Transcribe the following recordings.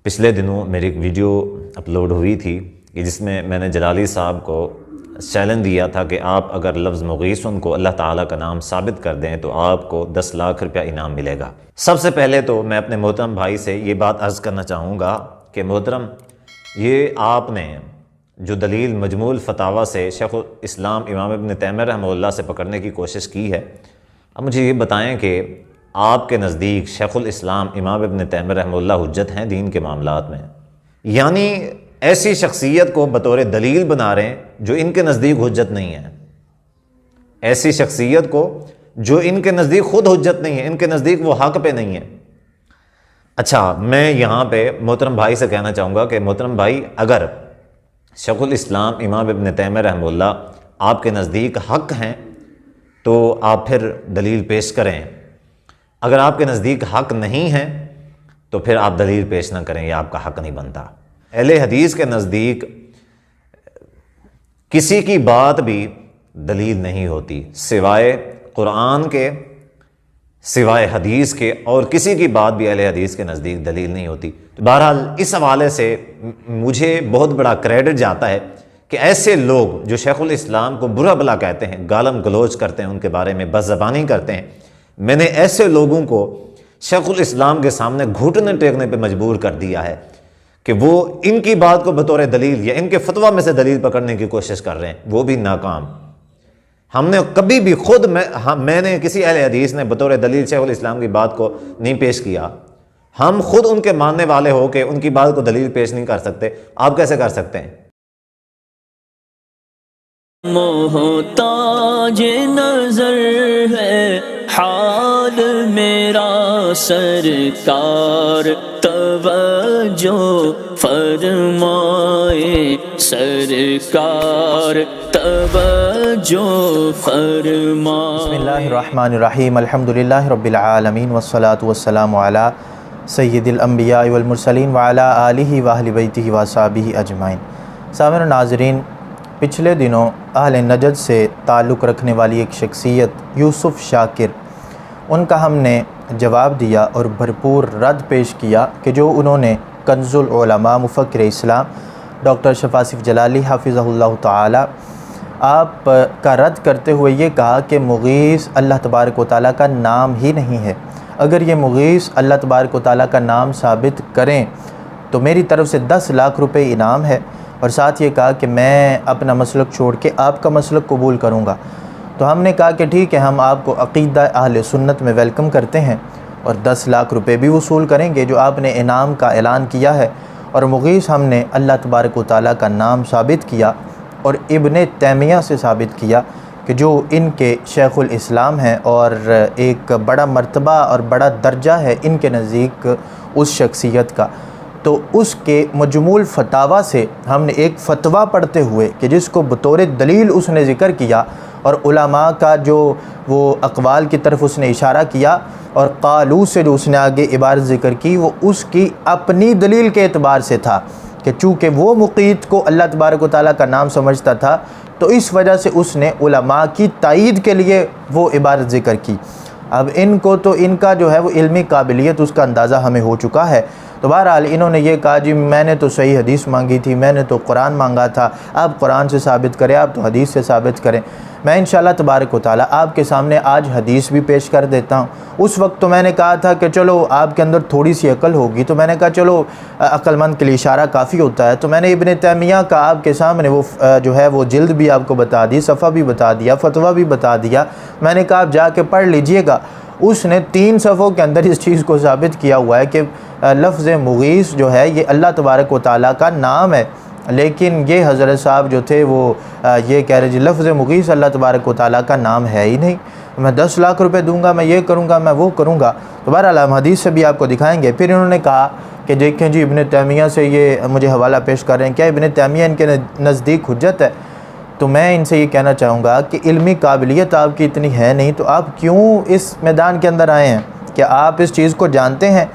پچھلے دنوں میری ایک ویڈیو اپلوڈ ہوئی تھی کہ جس میں نے جلالی صاحب کو چیلنج دیا تھا کہ آپ اگر لفظ مغیثن کو اللہ تعالیٰ کا نام ثابت کر دیں تو آپ کو 10 لاکھ روپیہ انعام ملے گا۔ سب سے پہلے تو میں اپنے محترم بھائی سے یہ بات عرض کرنا چاہوں گا کہ محترم، یہ آپ نے جو دلیل مجموع الفتاویٰ سے شیخ الاسلام امام ابن تیمیہ رحمہ اللہ سے پکڑنے کی کوشش کی ہے، اب مجھے یہ بتائیں کہ آپ کے نزدیک شیخ الاسلام امام ابن تیمیہ رحمہ اللہ حجت ہیں دین کے معاملات میں؟ یعنی ایسی شخصیت کو بطور دلیل بنا رہے ہیں جو ان کے نزدیک حجت نہیں ہے، ایسی شخصیت کو جو ان کے نزدیک خود حجت نہیں ہے، ان کے نزدیک وہ حق پہ نہیں ہے۔ اچھا، میں یہاں پہ محترم بھائی سے کہنا چاہوں گا کہ محترم بھائی، اگر شیخ الاسلام امام ابن تیمیہ رحمہ اللہ آپ کے نزدیک حق ہیں تو آپ پھر دلیل پیش کریں، اگر آپ کے نزدیک حق نہیں ہے تو پھر آپ دلیل پیش نہ کریں، یہ آپ کا حق نہیں بنتا۔ اہل حدیث کے نزدیک کسی کی بات بھی دلیل نہیں ہوتی سوائے قرآن کے، سوائے حدیث کے، اور کسی کی بات بھی اہل حدیث کے نزدیک دلیل نہیں ہوتی۔ تو بہرحال اس حوالے سے مجھے بہت بڑا کریڈٹ جاتا ہے کہ ایسے لوگ جو شیخ الاسلام کو برا بھلا کہتے ہیں، گالم گلوچ کرتے ہیں، ان کے بارے میں بد زبانی کرتے ہیں، میں نے ایسے لوگوں کو شیخ الاسلام کے سامنے گھٹنے ٹیکنے پہ مجبور کر دیا ہے کہ وہ ان کی بات کو بطور دلیل یا ان کے فتویٰ میں سے دلیل پکڑنے کی کوشش کر رہے ہیں، وہ بھی ناکام۔ ہم نے کبھی بھی خود میں نے کسی اہل حدیث نے بطور دلیل شیخ الاسلام کی بات کو نہیں پیش کیا۔ ہم خود ان کے ماننے والے ہو کے ان کی بات کو دلیل پیش نہیں کر سکتے، آپ کیسے کر سکتے ہیں؟ محتاج نظر ہے حال میرا سرکار، توجہ فرمائے سرکار، توجہ فرمائے۔ بسم اللہ الرحمن الرحیم، الحمدللہ رب العالمین، والصلاة والسلام علی سید الانبیاء والمرسلین وعلی آلہ واہل بیتہ واصحابہ اجمعین۔ سامعین و ناظرین، پچھلے دنوں اہل نجد سے تعلق رکھنے والی ایک شخصیت یوسف شاکر، ان کا ہم نے جواب دیا اور بھرپور رد پیش کیا کہ جو انہوں نے کنز العلماء مفکر اسلام ڈاکٹر اشرف آصف جلالی حافظہ اللہ تعالی آپ کا رد کرتے ہوئے یہ کہا کہ مغیث اللہ تبارک و تعالیٰ کا نام ہی نہیں ہے۔ اگر یہ مغیث اللہ تبارک و تعالیٰ کا نام ثابت کریں تو میری طرف سے 10 لاکھ روپے انعام ہے، اور ساتھ یہ کہا کہ میں اپنا مسلک چھوڑ کے آپ کا مسلک قبول کروں گا۔ تو ہم نے کہا کہ ٹھیک ہے، ہم آپ کو عقیدہ اہل سنت میں ویلکم کرتے ہیں اور 10 لاکھ روپے بھی وصول کریں گے جو آپ نے انعام کا اعلان کیا ہے۔ اور مغیث ہم نے اللہ تبارک و تعالیٰ کا نام ثابت کیا اور ابن تیمیہ سے ثابت کیا کہ جو ان کے شیخ الاسلام ہیں، اور ایک بڑا مرتبہ اور بڑا درجہ ہے ان کے نزدیک اس شخصیت کا۔ تو اس کے مجموع الفتاویٰ سے ہم نے ایک فتویٰ پڑھتے ہوئے کہ جس کو بطور دلیل اس نے ذکر کیا، اور علماء کا جو وہ اقوال کی طرف اس نے اشارہ کیا، اور قالو سے جو اس نے آگے عبارت ذکر کی وہ اس کی اپنی دلیل کے اعتبار سے تھا کہ چونکہ وہ مقیت کو اللہ تبارک و تعالیٰ کا نام سمجھتا تھا تو اس وجہ سے اس نے علماء کی تائید کے لیے وہ عبارت ذکر کی۔ اب ان کو تو ان کا جو ہے وہ علمی قابلیت اس کا اندازہ ہمیں ہو چکا ہے۔ تو بہرحال انہوں نے یہ کہا جی میں نے تو صحیح حدیث مانگی تھی، میں نے تو قرآن مانگا تھا، آپ قرآن سے ثابت کریں، آپ تو حدیث سے ثابت کریں۔ میں انشاءاللہ تبارک و تعالیٰ آپ کے سامنے آج حدیث بھی پیش کر دیتا ہوں۔ اس وقت تو میں نے کہا تھا کہ چلو آپ کے اندر تھوڑی سی عقل ہوگی، تو میں نے کہا چلو عقل مند کے لیے اشارہ کافی ہوتا ہے، تو میں نے ابن تیمیہ کا آپ کے سامنے وہ جو ہے وہ جلد بھی آپ کو بتا دی، صفحہ بھی بتا دیا، فتویٰ بھی بتا دیا۔ میں نے کہا آپ جا کے پڑھ لیجئے گا۔ اس نے 3 صفحوں کے اندر اس چیز کو ثابت کیا ہوا ہے کہ لفظ مغیث جو ہے یہ اللہ تبارک و تعالیٰ کا نام ہے، لیکن یہ حضرت صاحب جو تھے وہ یہ کہہ رہے جی لفظ مغیث اللہ تبارک و تعالیٰ کا نام ہے ہی نہیں، میں 10 لاکھ روپے دوں گا، میں یہ کروں گا، میں وہ کروں گا۔ تو بہرحال ہم حدیث سے بھی آپ کو دکھائیں گے۔ پھر انہوں نے کہا کہ دیکھیں جی ابن تیمیہ سے یہ مجھے حوالہ پیش کر رہے ہیں، کیا ابن تیمیہ ان کے نزدیک حجت ہے؟ تو میں ان سے یہ کہنا چاہوں گا کہ علمی قابلیت آپ کی اتنی ہے نہیں تو آپ کیوں اس میدان کے اندر آئے ہیں؟ کہ آپ اس چیز کو جانتے ہیں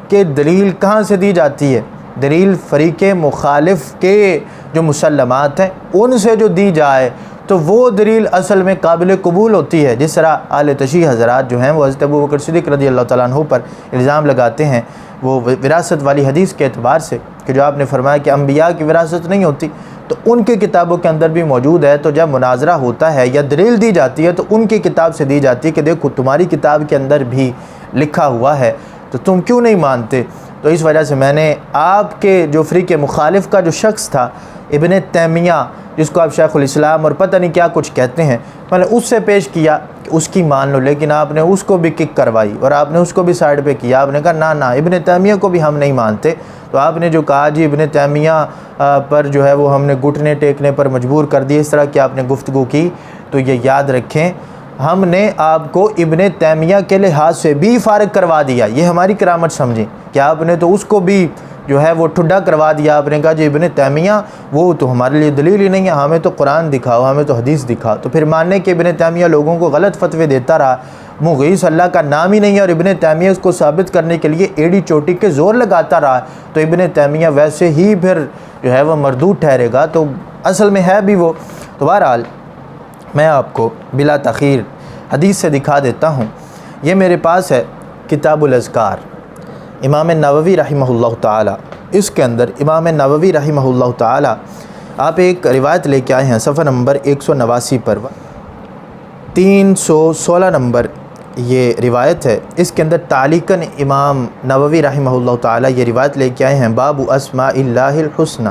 کہ دلیل کہاں سے دی جاتی ہے؟ دلیل فریق مخالف کے جو مسلمات ہیں ان سے جو دی جائے تو وہ دلیل اصل میں قابل قبول ہوتی ہے۔ جس طرح اہل تشیع حضرات جو ہیں وہ حضرت ابوبکر صدیق رضی اللہ تعالیٰ عنہ پر الزام لگاتے ہیں وہ وراثت والی حدیث کے اعتبار سے کہ جو آپ نے فرمایا کہ انبیاء کی وراثت نہیں ہوتی، تو ان کی کتابوں کے اندر بھی موجود ہے۔ تو جب مناظرہ ہوتا ہے یا دلیل دی جاتی ہے تو ان کی کتاب سے دی جاتی ہے کہ دیکھو تمہاری کتاب کے اندر بھی لکھا ہوا ہے، تو تم کیوں نہیں مانتے؟ تو اس وجہ سے میں نے آپ کے جو فریق مخالف کا جو شخص تھا ابن تیمیہ، جس کو آپ شیخ الاسلام اور پتہ نہیں کیا کچھ کہتے ہیں، میں نے اس سے پیش کیا کہ اس کی مان لو، لیکن آپ نے اس کو بھی کک کروائی اور آپ نے اس کو بھی سائڈ پہ کیا۔ آپ نے کہا نہ ابن تیمیہ کو بھی ہم نہیں مانتے۔ تو آپ نے جو کہا جی ابن تیمیہ پر جو ہے وہ ہم نے گھٹنے ٹیکنے پر مجبور کر دیے، اس طرح کی آپ نے گفتگو کی، تو یہ یاد رکھیں ہم نے آپ کو ابن تیمیہ کے لحاظ سے بھی فارغ کروا دیا۔ یہ ہماری کرامت سمجھیں کہ آپ نے تو اس کو بھی جو ہے وہ ٹھڈا کروا دیا۔ آپ نے کہا جی ابن تیمیہ وہ تو ہمارے لیے دلیل ہی نہیں ہے، ہمیں تو قرآن دکھاؤ، ہمیں تو حدیث دکھاؤ۔ تو پھر ماننے کہ ابن تیمیہ لوگوں کو غلط فتوے دیتا رہا، مغیث اللہ کا نام ہی نہیں ہے، اور ابن تیمیہ اس کو ثابت کرنے کے لیے ایڑی چوٹی کے زور لگاتا رہا، تو ابن تیمیہ ویسے ہی پھر جو ہے وہ مردود ٹھہرے گا، تو اصل میں ہے بھی وہ۔ تو بہرحال میں آپ کو بلا تاخیر حدیث سے دکھا دیتا ہوں۔ یہ میرے پاس ہے کتاب الاذکار، امام نووی رحمہ اللہ تعالی۔ اس کے اندر امام نووی رحمہ اللہ تعالی آپ ایک روایت لے کے آئے ہیں صفحہ نمبر 189 پر، 316 نمبر یہ روایت ہے۔ اس کے اندر تعلیقاً امام نووی رحمہ اللہ تعالی یہ روایت لے کے آئے ہیں، باب اسماء اللہ الحسنى،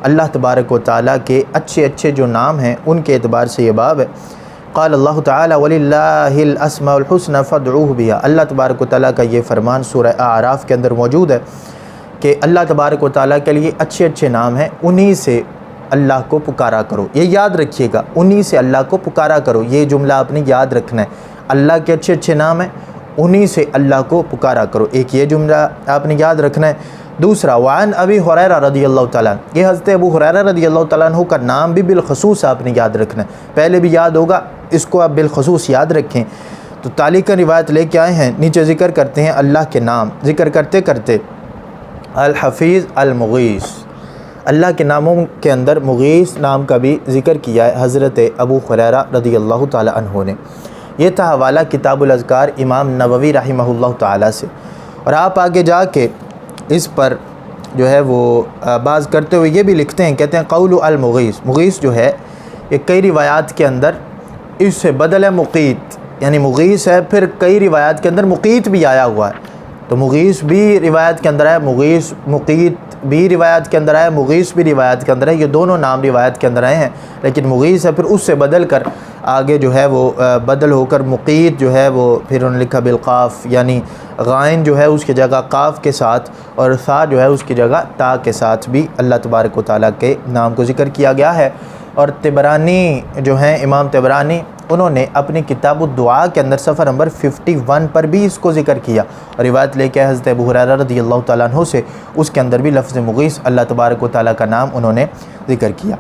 اللہ تبارک و تعالیٰ کے اچھے اچھے جو نام ہیں ان کے اعتبار سے یہ باب ہے۔ قال اللہ تعالیٰ وَلِلَّهِ الْأَسْمَاءُ الْحُسْنَى فَادْعُوهُ بِهَا، اللہ تبارک و تعالیٰ کا یہ فرمان سورہ اعراف کے اندر موجود ہے کہ اللہ تبارک و تعالیٰ کے لیے اچھے اچھے نام ہیں، انہی سے اللہ کو پکارا کرو۔ یہ یاد رکھیے گا، انہی سے اللہ کو پکارا کرو، یہ جملہ آپ نے یاد رکھنا ہے۔ اللہ کے اچھے اچھے نام ہیں، انہی سے اللہ کو پکارا کرو، ایک یہ جملہ آپ نے یاد رکھنا ہے۔ دوسرا وعن ابی ہریرہ رضی اللہ تعالیٰ، یہ حضرت ابو ہریرہ رضی اللہ تعالیٰ عنہ کا نام بھی بالخصوص آپ نے یاد رکھنا ہے، پہلے بھی یاد ہوگا، اس کو آپ بالخصوص یاد رکھیں۔ تو تعلیقاً روایت لے کے آئے ہیں، نیچے ذکر کرتے ہیں اللہ کے نام، ذکر کرتے کرتے الحفیظ المغیث، اللہ کے ناموں کے اندر مغیث نام کا بھی ذکر کیا ہے حضرت ابو ہریرہ رضی اللہ تعالیٰ عنہ نے۔ یہ تھا حوالہ کتاب الاذکار امام نووی رحمہ اللہ تعالیٰ سے۔ اور آپ آگے جا کے اس پر جو ہے وہ باز کرتے ہوئے یہ بھی لکھتے ہیں، کہتے ہیں قول المغیث، مغیث جو ہے یہ کئی روایات کے اندر اس سے بدل ہے مقیت، یعنی مغیث ہے، پھر کئی روایات کے اندر مقیت بھی آیا ہوا ہے، تو مغیث بھی روایت کے اندر ہے، مغیث مقیت بھی روایت کے اندر ہے، مغیث بھی روایت کے اندر ہے، یہ دونوں نام روایت کے اندر آئے ہیں، لیکن مغیث ہے پھر اس سے بدل کر آگے جو ہے وہ بدل ہو کر مقیت جو ہے وہ پھر انہوں نے لکھا بالقاف، یعنی غائن جو ہے اس کی جگہ قاف کے ساتھ اور ثا جو ہے اس کی جگہ تا کے ساتھ بھی اللہ تبارک و تعالیٰ کے نام کو ذکر کیا گیا ہے۔ اور طبرانی جو ہیں امام طبرانی، انہوں نے اپنی کتاب الدعاء کے اندر صفحہ نمبر 51 پر بھی اس کو ذکر کیا، اور روایت لے کے حضرت ابو ہریرہ رضی اللہ تعالیٰ عنہ سے، اس کے اندر بھی لفظ مغیث اللہ تبارک و تعالیٰ کا نام انہوں نے ذکر کیا۔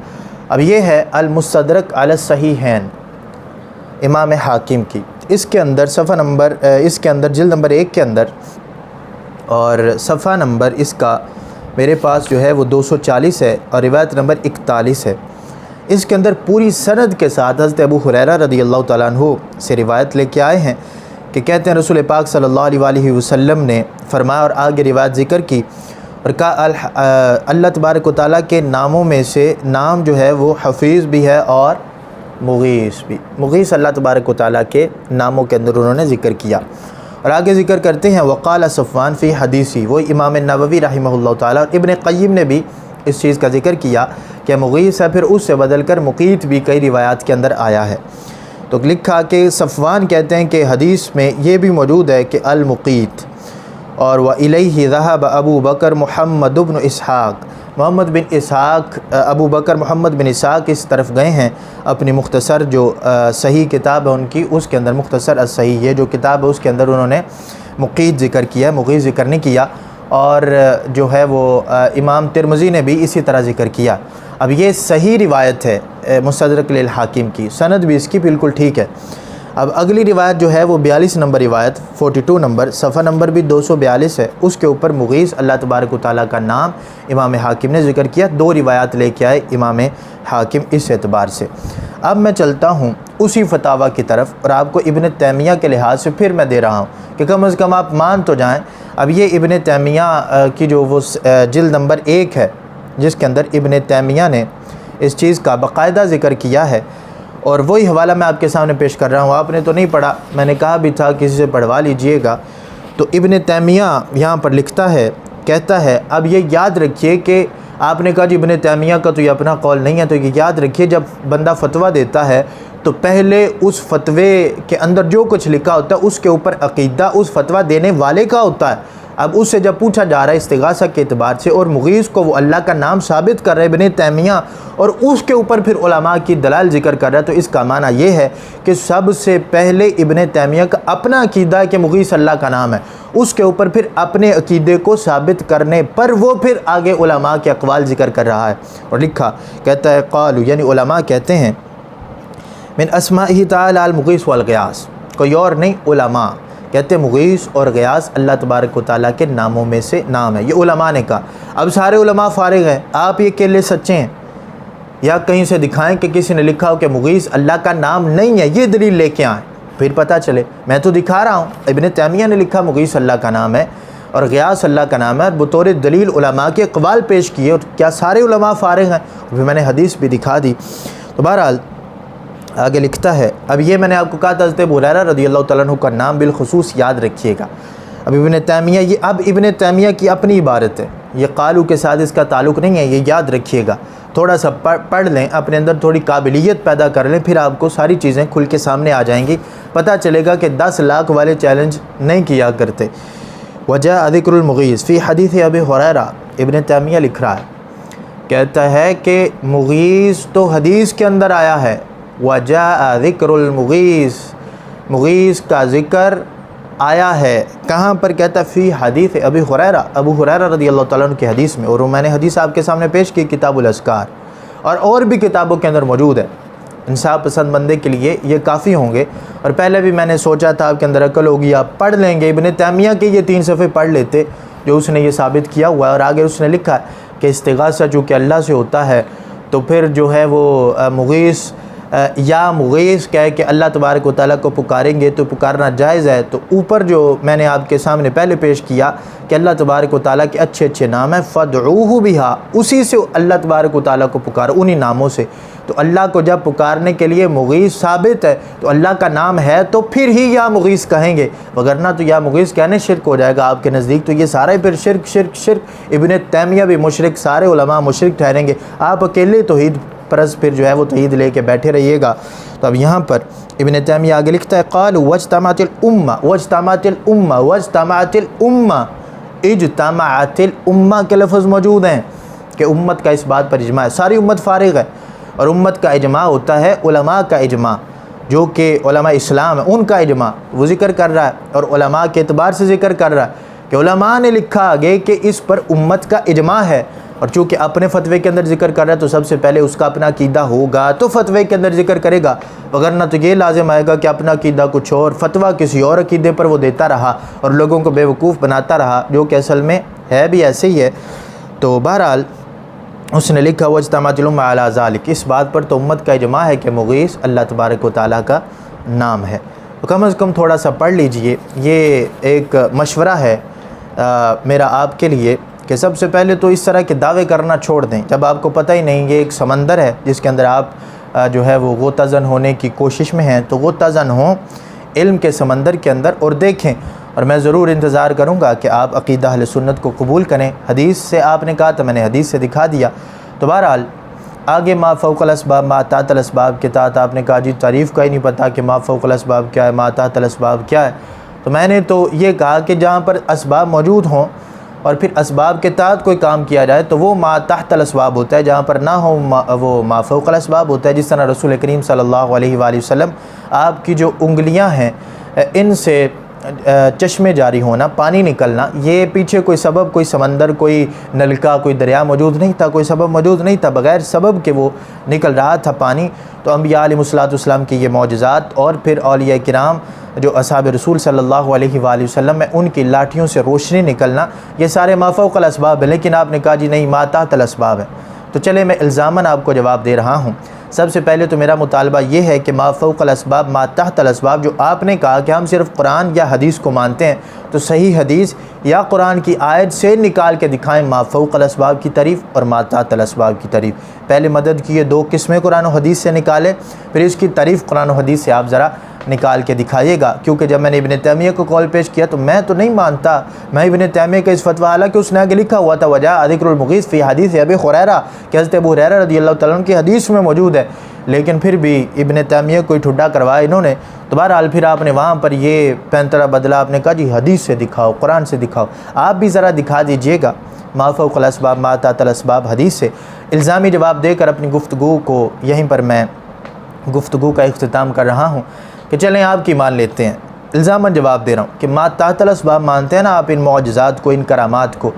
اب یہ ہے المستدرک علی الصحیحین امام حاکم کی، اس کے اندر صفحہ نمبر اس کے اندر جلد نمبر 1 کے اندر اور صفحہ نمبر اس کا میرے پاس جو ہے وہ 240 ہے اور روایت نمبر 41 ہے۔ اس کے اندر پوری سند کے ساتھ حضرت ابو ہریرہ رضی اللہ تعالیٰ عنہ سے روایت لے کے آئے ہیں کہ کہتے ہیں رسول پاک صلی اللہ علیہ وآلہ وسلم نے فرمایا، اور آگے روایت ذکر کی اور کہا اللہ تبارک و تعالیٰ کے ناموں میں سے نام جو ہے وہ حفیظ بھی ہے اور مغیث بھی، مغیث اللہ تبارک و تعالیٰ کے ناموں کے اندر انہوں نے ذکر کیا۔ اور آگے ذکر کرتے ہیں وقال صفوان فی حدیثی، وہ امام نووی رحمہ اللہ تعالیٰ، اور ابن قیم نے بھی اس چیز کا ذکر کیا کہ مغیث ہے، پھر اس سے بدل کر مقیت بھی کئی روایات کے اندر آیا ہے۔ تو لکھا کہ صفوان کہتے ہیں کہ حدیث میں یہ بھی موجود ہے کہ المقیت، اور وَإِلَيْهِ ذَهَبَ ابو بکر محمد بن اسحاق، محمد بن اسحاق، ابو بکر محمد بن اسحاق اس طرف گئے ہیں اپنی مختصر جو صحیح کتاب ہے ان کی، اس کے اندر مختصر الصحیح یہ جو کتاب ہے اس کے اندر انہوں نے مقیت ذکر کیا، مغیث ذکر نہیں کیا، اور جو ہے وہ امام ترمذی نے بھی اسی طرح ذکر کیا۔ اب یہ صحیح روایت ہے مستدرک للحاکم کی، سند بھی اس کی بالکل ٹھیک ہے۔ اب اگلی روایت جو ہے وہ 42 نمبر روایت 42 نمبر صفحہ نمبر بھی 242 ہے، اس کے اوپر مغیث اللہ تبارک و تعالیٰ کا نام امام حاکم نے ذکر کیا، 2 روایات لے کے آئے امام حاکم اس اعتبار سے۔ اب میں چلتا ہوں اسی فتاویٰ کی طرف، اور آپ کو ابن تیمیہ کے لحاظ سے پھر میں دے رہا ہوں کہ کم از کم آپ مان تو جائیں۔ اب یہ ابن تیمیہ کی جو وہ جلد نمبر 1 ہے، جس کے اندر ابن تیمیہ نے اس چیز کا باقاعدہ ذکر کیا ہے، اور وہی حوالہ میں آپ کے سامنے پیش کر رہا ہوں۔ آپ نے تو نہیں پڑھا، میں نے کہا بھی تھا کسی سے پڑھوا لیجئے گا۔ تو ابن تیمیہ یہاں پر لکھتا ہے، کہتا ہے، اب یہ یاد رکھیے کہ آپ نے کہا جی ابن تیمیہ کا تو یہ اپنا قول نہیں ہے، تو یہ یاد رکھیے جب بندہ فتویٰ دیتا ہے تو پہلے اس فتوے کے اندر جو کچھ لکھا ہوتا ہے اس کے اوپر عقیدہ اس فتویٰ دینے والے کا ہوتا ہے۔ اب اس سے جب پوچھا جا رہا ہے استغاثہ کے اعتبار سے، اور مغیث کو وہ اللہ کا نام ثابت کر رہے ابن تیمیہ، اور اس کے اوپر پھر علماء کی دلائل ذکر کر رہا ہے، تو اس کا معنی یہ ہے کہ سب سے پہلے ابن تیمیہ کا اپنا عقیدہ ہے کہ مغیث اللہ کا نام ہے، اس کے اوپر پھر اپنے عقیدے کو ثابت کرنے پر وہ پھر آگے علماء کے اقوال ذکر کر رہا ہے۔ اور لکھا، کہتا ہے قالو، یعنی علماء کہتے ہیں من اسمائہ تعالی المغیث والغیاث، کوئی اور نہیں، علماء کہتے ہیں مغیث اور غیاث اللہ تبارک و تعالیٰ کے ناموں میں سے نام ہے، یہ علماء نے کہا۔ اب سارے علماء فارغ ہیں، آپ یہ اکیلے سچے ہیں، یا کہیں سے دکھائیں کہ کسی نے لکھا ہو کہ مغیث اللہ کا نام نہیں ہے، یہ دلیل لے کے آئیں، پھر پتہ چلے۔ میں تو دکھا رہا ہوں ابن تیمیہ نے لکھا مغیث اللہ کا نام ہے اور غیاث اللہ کا نام ہے، اور بطور دلیل علماء کے اقوال پیش کیے، اور کیا سارے علماء فارغ ہیں؟ پھر میں نے حدیث بھی دکھا دی۔ تو بہرحال آگے لکھتا ہے، اب یہ میں نے آپ کو کہا تھا حضرت ابو ہریرہ رضی اللہ تعالیٰ عنہ کا نام بالخصوص یاد رکھیے گا۔ اب ابن تیمیہ، یہ اب ابن تیمیہ کی اپنی عبارت ہے، یہ قالو کے ساتھ اس کا تعلق نہیں ہے، یہ یاد رکھیے گا۔ تھوڑا سا پڑھ لیں، اپنے اندر تھوڑی قابلیت پیدا کر لیں، پھر آپ کو ساری چیزیں کھل کے سامنے آ جائیں گی، پتہ چلے گا کہ 10 لاکھ والے چیلنج نہیں کیا کرتے۔ وجاء ذکر المغیث فی حدیث ابی ہریرہ، ابن تیمیہ لکھ رہا ہے، کہتا ہے کہ مغیث تو حدیث کے اندر آیا ہے، وجاء ذکر المغیث، مغیث کا ذکر آیا ہے کہاں پر؟ کہتا ہے فی حدیث ابی ہریرہ، ابو ہریرہ رضی اللہ تعالیٰ عنہ کی حدیث میں، اور میں نے حدیث آپ کے سامنے پیش کی کتاب الاذکار، اور بھی کتابوں کے اندر موجود ہے۔ انصاف پسند بندے کے لیے یہ کافی ہوں گے، اور پہلے بھی میں نے سوچا تھا آپ کے اندر عقل ہوگی، آپ پڑھ لیں گے، ابن تیمیہ کے یہ 3 صفحے پڑھ لیتے جو اس نے یہ ثابت کیا ہوا ہے، اور آگے اس نے لکھا کہ استغاثہ چونکہ اللہ سے ہوتا ہے تو پھر جو ہے وہ مغیث یا مغیث کہہ کہ اللہ تبارک و تعالیٰ کو پکاریں گے تو پکارنا جائز ہے۔ تو اوپر جو میں نے آپ کے سامنے پہلے پیش کیا کہ اللہ تبارک و تعالیٰ کے اچھے اچھے نام ہیں، فَادْعُوهُ بِهَا، اسی سے اللہ تبارک و تعالیٰ کو پکارو، انہی ناموں سے۔ تو اللہ کو جب پکارنے کے لیے مغیث ثابت ہے تو اللہ کا نام ہے تو پھر ہی یا مغیث کہیں گے، وگرنہ تو یا مغیث کہنے شرک ہو جائے گا آپ کے نزدیک، تو یہ سارا ہی پھر شرک شرک شرک، ابن تیمیہ بھی مشرک، سارے علماء مشرک ٹھہریں گے، آپ اکیلے توحید پرست پھر جو ہے وہ توحید لے کے بیٹھے رہیے گا۔ تو اب یہاں پر ابن تیمیہ آگے لکھتا ہے، قالوا واجتمعت الامہ، واجتمعت الامہ، واجتمعت الامہ، اجتمعت الامہ کے لفظ موجود ہیں کہ امت کا اس بات پر اجماع ہے، ساری امت فارغ ہے، اور امت کا اجماع ہوتا ہے علماء کا اجماع، جو کہ علماء اسلام ہیں ان کا اجماع وہ ذکر کر رہا ہے، اور علماء کے اعتبار سے ذکر کر رہا ہے کہ علماء نے لکھا آگے کہ اس پر امت کا اجماع ہے، اور چونکہ اپنے فتوے کے اندر ذکر کر رہا ہے تو سب سے پہلے اس کا اپنا عقیدہ ہوگا تو فتوے کے اندر ذکر کرے گا، وگرنہ تو یہ لازم آئے گا کہ اپنا عقیدہ کچھ اور، فتویٰ کسی اور عقیدے پر وہ دیتا رہا اور لوگوں کو بیوقوف بناتا رہا، جو کہ اصل میں ہے بھی ایسے ہی ہے۔ تو بہرحال اس نے لکھا واجتمعت الامہ علی ذالک، اس بات پر تو امت کا اجماع ہے کہ مغیث اللہ تبارک و تعالیٰ کا نام ہے۔ تو کم از کم تھوڑا سا پڑھ لیجئے، یہ ایک مشورہ ہے میرا آپ کے لیے کہ سب سے پہلے تو اس طرح کے دعوے کرنا چھوڑ دیں جب آپ کو پتہ ہی نہیں، یہ ایک سمندر ہے جس کے اندر آپ جو ہے وہ غوطہ زن ہونے کی کوشش میں ہیں، تو غوطہ زن ہوں علم کے سمندر کے اندر اور دیکھیں، اور میں ضرور انتظار کروں گا کہ آپ عقیدہ اہل سنت کو قبول کریں۔ حدیث سے آپ نے کہا تو میں نے حدیث سے دکھا دیا۔ تو بہرحال آگے ما فوق الاسباب ما تحت الاسباب کے تحت آپ نے کہا جی تعریف کا ہی نہیں پتہ کہ ما فوق الاسباب کیا ہے، ما تحت الاسباب کیا ہے، تو میں نے تو یہ کہا کہ جہاں پر اسباب موجود ہوں اور پھر اسباب کے تحت کوئی کام کیا جائے تو وہ ما تحت الاسباب ہوتا ہے، جہاں پر نہ ہو وہ ما فوق الاسباب ہوتا ہے۔ جس طرح رسول کریم صلی اللہ علیہ وآلہ وسلم آپ کی جو انگلیاں ہیں ان سے چشمے جاری ہونا، پانی نکلنا، یہ پیچھے کوئی سبب، کوئی سمندر، کوئی نلکا، کوئی دریا موجود نہیں تھا، کوئی سبب موجود نہیں تھا، بغیر سبب کے وہ نکل رہا تھا پانی۔ تو انبیاء علیہ السلام کی یہ معجزات، اور پھر اولیاء کرام جو اصحاب رسول صلی اللہ علیہ وآلہ وسلم میں ان کی لاٹھیوں سے روشنی نکلنا، یہ سارے ما فوق الاسباب ہیں۔ لیکن آپ نے کہا جی نہیں، ما تحت الاسباب ہے۔ تو چلے میں الزاماً آپ کو جواب دے رہا ہوں۔ سب سے پہلے تو میرا مطالبہ یہ ہے کہ ما فوق الاسباب، ما تحت الاسباب، جو آپ نے کہا کہ ہم صرف قرآن یا حدیث کو مانتے ہیں، تو صحیح حدیث یا قرآن کی آیت سے نکال کے دکھائیں ما فوق الاسباب کی تعریف اور ما تحت الاسباب کی تعریف۔ پہلے مدد کی یہ دو قسمیں قرآن و حدیث سے نکالے، پھر اس کی تعریف قرآن و حدیث سے آپ ذرا نکال کے دکھائیے گا۔ کیونکہ جب میں نے ابن تیمیہ کو قول پیش کیا تو میں تو نہیں مانتا، میں ابن تیمیہ کا اس فتویٰ، حالانکہ اس نے آگے لکھا ہوا تھا وجاء ذکر المغیث فی حدیث ابی ہریرہ، کہ حضرت ابو ہریرہ رضی اللہ تعالیٰ عنہ کی حدیث میں موجود ہے، لیکن پھر بھی ابن تیمیہ کوئی ٹھڈا کروایا انہوں نے، تو بہرحال پھر آپ نے وہاں پر یہ پینترا بدلا، آپ نے کہا جی حدیث سے دکھاؤ، قرآن سے دکھاؤ۔ آپ بھی ذرا دکھا دیجئے گا ما فوق الاسباب، ما تحت الاسباب حدیث سے۔ الزامی جواب دے کر اپنی گفتگو کو یہیں پر میں گفتگو کا اختتام کر رہا ہوں کہ چلیں آپ کی مان لیتے ہیں۔ الزاماً جواب دے رہا ہوں کہ ما تحت الاسباب مانتے ہیں نا آپ ان معجزات کو، ان کرامات کو۔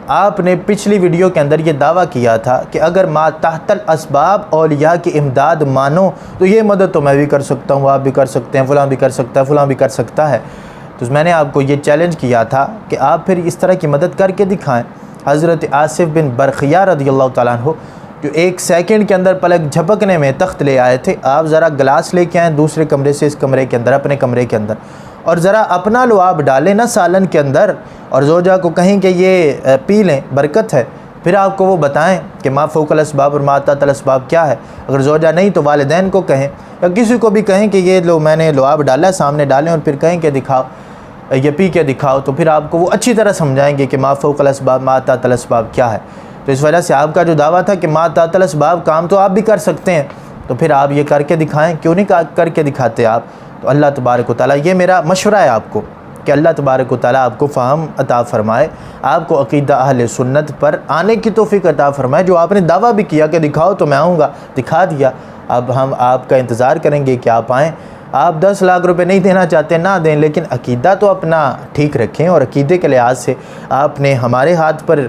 آپ نے پچھلی ویڈیو کے اندر یہ دعویٰ کیا تھا کہ اگر ما تحت الاسباب اولیاء کی امداد مانو تو یہ مدد تو میں بھی کر سکتا ہوں، آپ بھی کر سکتے ہیں، فلاں بھی کر سکتا ہے، فلاں بھی کر سکتا ہے۔ تو میں نے آپ کو یہ چیلنج کیا تھا کہ آپ پھر اس طرح کی مدد کر کے دکھائیں۔ حضرت آصف بن برخیہ رضی اللہ تعالیٰ عنہ جو 1 سیکنڈ کے اندر پلک جھپکنے میں تخت لے آئے تھے، آپ ذرا گلاس لے کے آئیں دوسرے کمرے سے اس کمرے کے اندر، اپنے کمرے کے اندر، اور ذرا اپنا لعاب ڈالیں نا سالن کے اندر، اور زوجہ کو کہیں کہ یہ پی لیں، برکت ہے، پھر آپ کو وہ بتائیں کہ ما فوق الاسباب اور ما تحت الاسباب کیا ہے۔ اگر زوجہ نہیں تو والدین کو کہیں یا کسی کو بھی کہیں کہ یہ لو میں نے لعاب ڈالا ہے، سامنے ڈالیں، اور پھر کہیں کہ دکھاؤ، یہ پی کے دکھاؤ، تو پھر آپ کو وہ اچھی طرح سمجھائیں گے کہ ما فوق الاسباب، ما تحت الاسباب کیا ہے۔ تو اس وجہ سے آپ کا جو دعویٰ تھا کہ ما تحت الاسباب کام تو آپ بھی کر سکتے ہیں، تو پھر آپ یہ کر کے دکھائیں، کیوں نہیں کر کے دکھاتے آپ؟ تو اللہ تبارک و تعالیٰ، یہ میرا مشورہ ہے آپ کو کہ اللہ تبارک و تعالیٰ آپ کو فہم عطا فرمائے، آپ کو عقیدہ اہل سنت پر آنے کی توفیق عطا فرمائے۔ جو آپ نے دعویٰ بھی کیا کہ دکھاؤ تو میں آؤں گا، دکھا دیا، اب ہم آپ کا انتظار کریں گے کہ آپ آئیں۔ آپ 10 لاکھ روپے نہیں دینا چاہتے نہ دیں، لیکن عقیدہ تو اپنا ٹھیک رکھیں، اور عقیدے کے لحاظ سے آپ نے ہمارے ہاتھ پر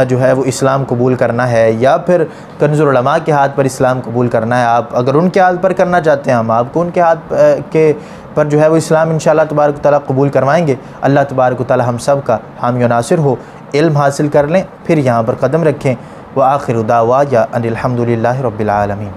جو ہے وہ اسلام قبول کرنا ہے، یا پھر کنز العلماء کے ہاتھ پر اسلام قبول کرنا ہے۔ آپ اگر ان کے ہاتھ پر کرنا چاہتے ہیں، ہم آپ کو ان کے ہاتھ کے پر جو ہے وہ اسلام انشاءاللہ تبارک و تعالیٰ قبول کروائیں گے۔ اللہ تبارک و تعالیٰ ہم سب کا حامی و ناصر ہو۔ علم حاصل کر لیں، پھر یہاں پر قدم رکھیں۔ وآخر دعوانا ان الحمد للہ رب العالمین۔